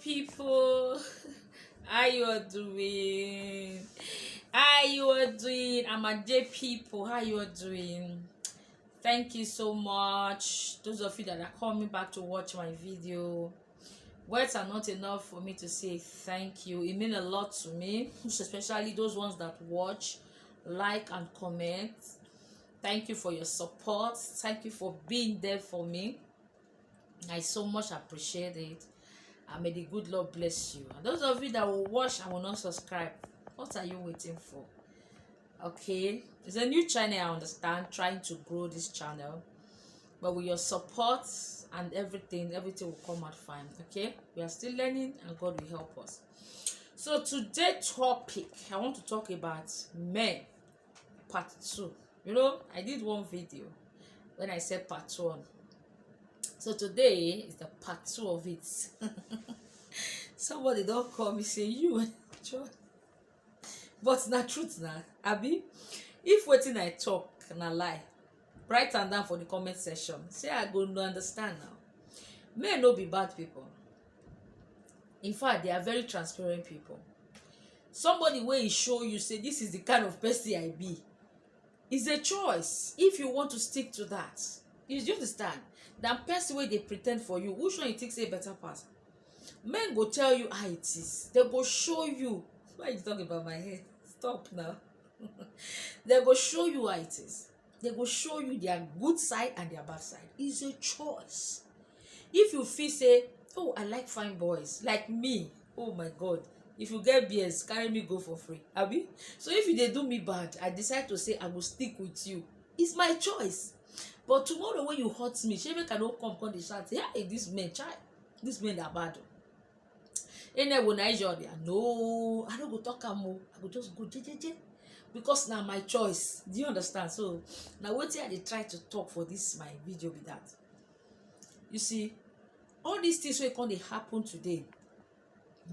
people. How you are doing? How you are doing? I'm a J people. How you are doing? Thank you so much. Those of you that are coming back to watch my video. Words are not enough for me to say thank you. It means a lot to me, especially those ones that watch, like, and comment. Thank you for your support. Thank you for being there for me. I so much appreciate it. And may the good Lord bless you. And those of you that will watch and will not subscribe, what are you waiting for? Okay, it's a new channel, I understand, trying to grow this channel, but with your support and everything will come out fine. Okay, we are still learning and God will help us. So today's topic, I want to talk about men, part 2. You know, I did one video when I said part 1. So today is the part 2 of it. Somebody don't call me say you but na truth na abi. If wetin I talk na lie, write am down for the comment section. Say I go no understand now. Men no be bad people. In fact, they are very transparent people. Somebody wey show you say this is the kind of person I be, is a choice. If you want to stick to that, you understand. That person wey dey pretend for you, which one you think say better pass? Men go tell you how it is. They go show you. Why you talking about my hair? Stop now. They go show you how it is. They go show you their good side and their bad side. It's a choice. If you feel say, oh, I like fine boys like me, oh my God, if you get BS, carry me go for free, abi. So if you dey do me bad, I decide to say I will stick with you. It's my choice. But tomorrow when you hurt me, shey make I no come dey shout, hey, this men child, this men are bad. No, I don't go talk am o. I go just go jejeje, because na my choice. Do you understand? So now wetin I dey try to talk for this my video be that. You see, all these things wey come dey happen today,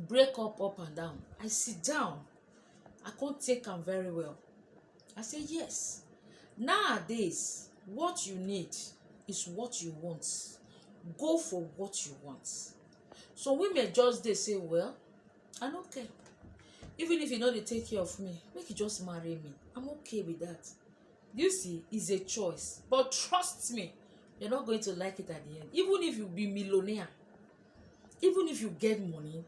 break up and down. I sit down, I can't take am very well. I say yes. Nowadays, what you need is what you want. Go for what you want. So women just dey say, well, I don't care. Even if you know they take care of me, make you just marry me. I'm okay with that. You see, it's a choice. But trust me, you're not going to like it at the end. Even if you be millionaire, even if you get money,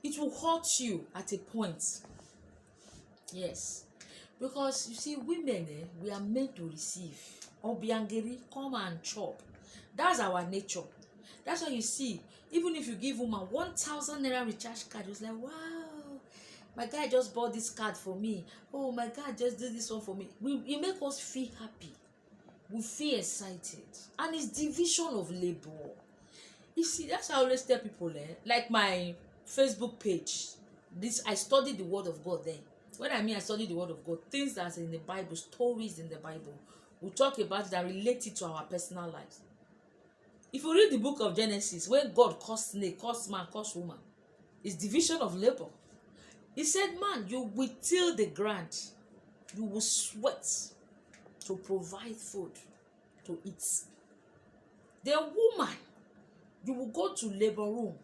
it will hurt you at a point. Yes. Because you see, women, we are meant to receive. Obiangeri, come and chop. That's our nature. That's why you see, even if you give woman 1,000 naira recharge card, it's like, wow, my guy just bought this card for me. Oh, my God just did this one for me. It make us feel happy. We feel excited. And it's division of labor. You see, that's how I always tell people, like my Facebook page. I study the word of God there. When I mean I study the word of God, things that's in the Bible, stories in the Bible, we talk about that related to our personal lives. If you read the book of Genesis, when God caused snake, caused man, caused woman, it's division of labor. He said, man, you will till the ground, you will sweat to provide food to eat. The woman, you will go to labor room,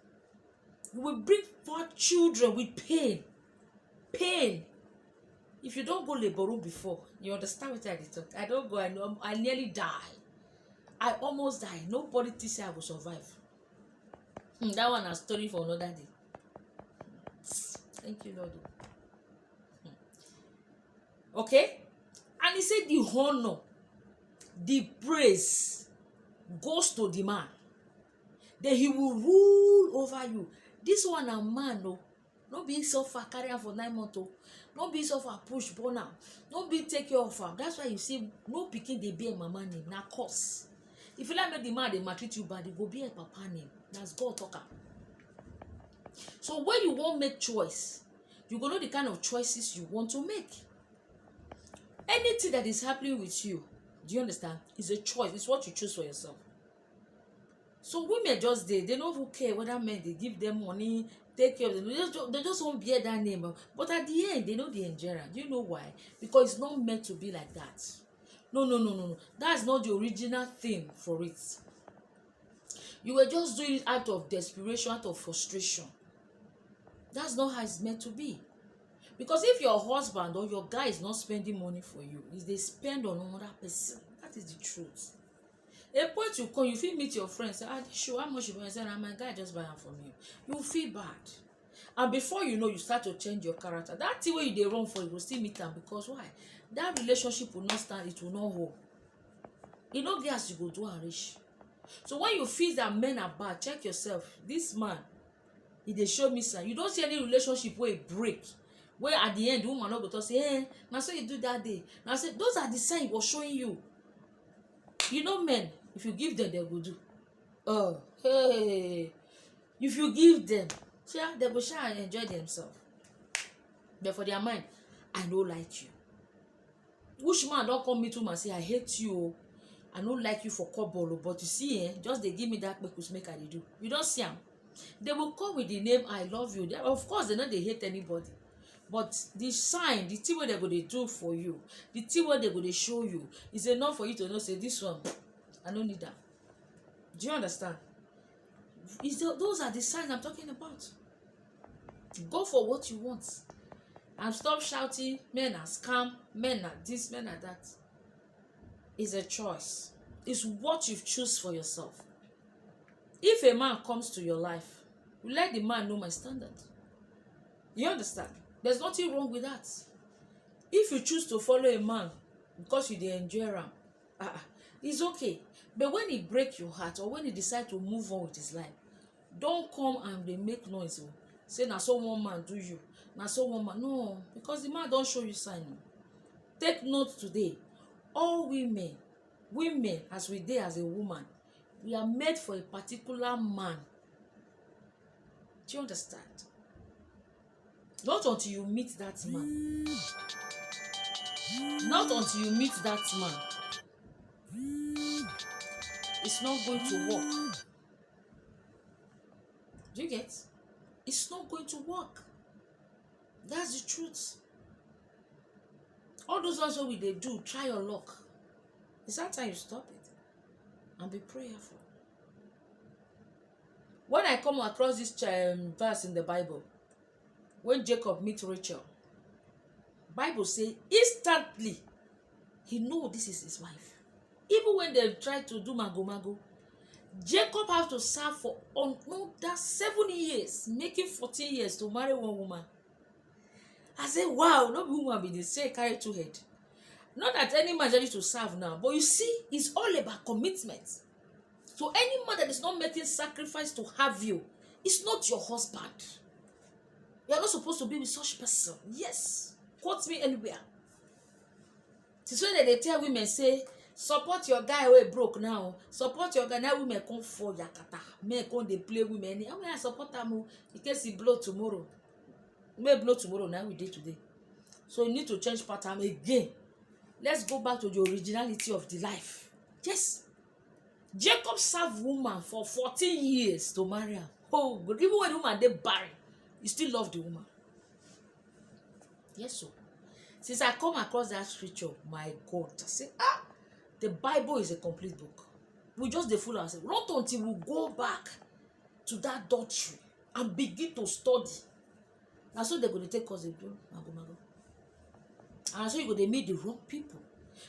you will bring forth children with pain. Pain. If you don't go labor room before, you understand what I did talk. I don't go, I nearly die. I almost died. Nobody thinks I will survive. That one a story for another day. Thank you, Lord. Okay? And he said the honor, the praise goes to the man. Then he will rule over you. This one a man, no. No be suffer carry am for 9 months. No be suffer push born am. No be take care of am. That's why you see no pikin dey bear mama name. Na curse. If you like make the man dey maltreat you bad, go bear papa name. That's God talk am. So when you wan make choice, you go know the kind of choices you want to make. Anything that is happening with you, do you understand? It's a choice. It's what you choose for yourself. So women just they don't even care whether men they give them money, take care of them. They just won't bear that name. But at the end, they know the endurance. Do you know why? Because it's not meant to be like that. No. That's not the original thing for it. You were just doing it out of desperation, out of frustration. That's not how it's meant to be. Because if your husband or your guy is not spending money for you, is they spend on another person. That is the truth. A point you come, you feel meet your friend, say, ah, sure, how much you buy? Say, nah, my guy just buy am from you. You feel bad. And before you know, you start to change your character. That thing wey you dey run for, you go still meet am, because why? That relationship will not stand, it will not hold. E no get as you go do am reach. So when you feel that men are bad, check yourself. This man, e dey show me sign. You don't see any relationship wey break, where at the end the woman no go talk say, eh, na so you do that day. Now say those are the signs he was showing you. You know, men, if you give them, they go do. Oh, hey, if you give them, yeah, they go share and enjoy themselves. But for their mind, I no like you. Which man don't come meet woman say, I hate you, I don't like you for couple, but you see, just they give me that make I do. You don't see them. They will come with the name I love you. Of course, they know they hate anybody. But the sign, the thing what they're going to do for you, the thing what they're going to show you, is enough for you to know, say, this one, I don't need that. Do you understand? Those are the signs I'm talking about. Go for what you want. And stop shouting, men are scam, men are this, men are that. It's a choice. It's what you choose for yourself. If a man comes to your life, you let the man know my standard. You understand? There's nothing wrong with that. If you choose to follow a man because you dey enjoy him, it's okay. But when he break your heart, or when he decide to move on with his life, don't come and they make noise. Say, na so one man do you. Na so one man. No, because the man don't show you sign. Take note today. All women, as we dey as a woman, we are made for a particular man. Do you understand? Not until you meet that man. Not until you meet that man. It's not going to work. Do you get? It's not going to work. That's the truth. All those ones what they do, try your luck. It's that time you stop it and be prayerful. When I come across this verse in the Bible, when Jacob meet Rachel, Bible say instantly he know this is his wife. Even when they try to do mago, Jacob have to serve for another 7 years, making 14 years to marry one woman. I say, wow, no woman be the same carry two head. Not that any man is ready to serve now, but you see, it's all about commitment. So any man that is not making sacrifice to have you, it's not your husband. You are not supposed to be with such person. Yes, quote me anywhere. It's when they tell women, say, support your guy who is broke now. Support your guy. Now women come for yakata. Men come they play women. How many I support them in case he blow tomorrow? May blow tomorrow. Now we did today. So you need to change pattern again. Let's go back to the originality of the life. Yes. Jacob served woman for 14 years to marry her. Oh, but even when the woman they barren, you still love the woman. Yes, so. Since I come across that scripture, my God, I say, the Bible is a complete book. We just the fool ourselves. Not until we go back to that doctrine and begin to study. Now so they're going to take us a do mago. And so you're going to meet the wrong people.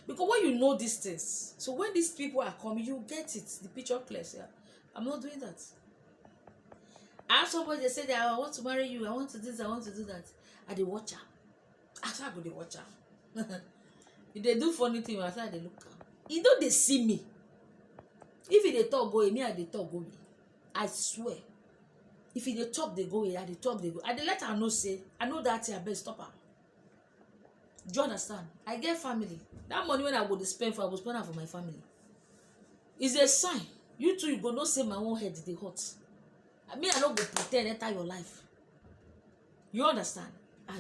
Because when you know these things, so when these people are coming, you get it. The picture clear. Yeah. I'm not doing that. I have somebody that said that I want to marry you, I want to do this, I want to do that. And they watch her. After I go, they watch her. If they do funny thing, after they look her. You know they see me. If they talk, go me, and they talk, go me. I swear. If they talk, they go here, and they talk, they go. And they let her know, say, I know that I better stop her. Do you understand? I get family. That money when I go to spend for, I go spend it for my family. It's a sign. You too, you go not say my own head, they hot. I mean, I don't go pretend enter your life. You understand?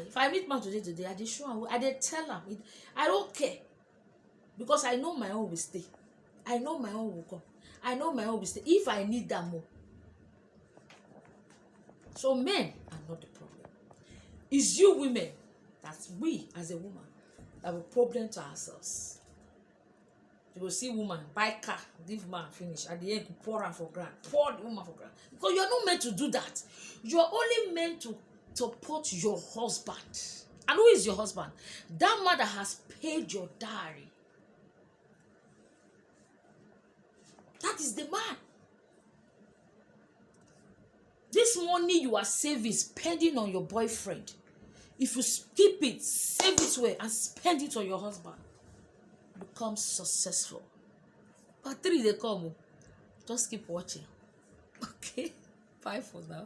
If I meet man today, I dey show am, I dey tell him. I don't care. Because I know my own will stay. I know my own will come. I know my own will stay. If I need that more. So men are not the problem. It's you women that we as a woman have a problem to ourselves. You will see woman buy car, leave man finish. At the end, pour her for ground. Pour the woman for ground. Because you're not meant to do that. You're only meant to support your husband. And who is your husband? That man that has paid your dowry. That is the man. This money you are saving, spending on your boyfriend, if you keep it, save it well, and spend it on your husband, become successful. Part 3 they come. Just keep watching. Okay? Bye for now.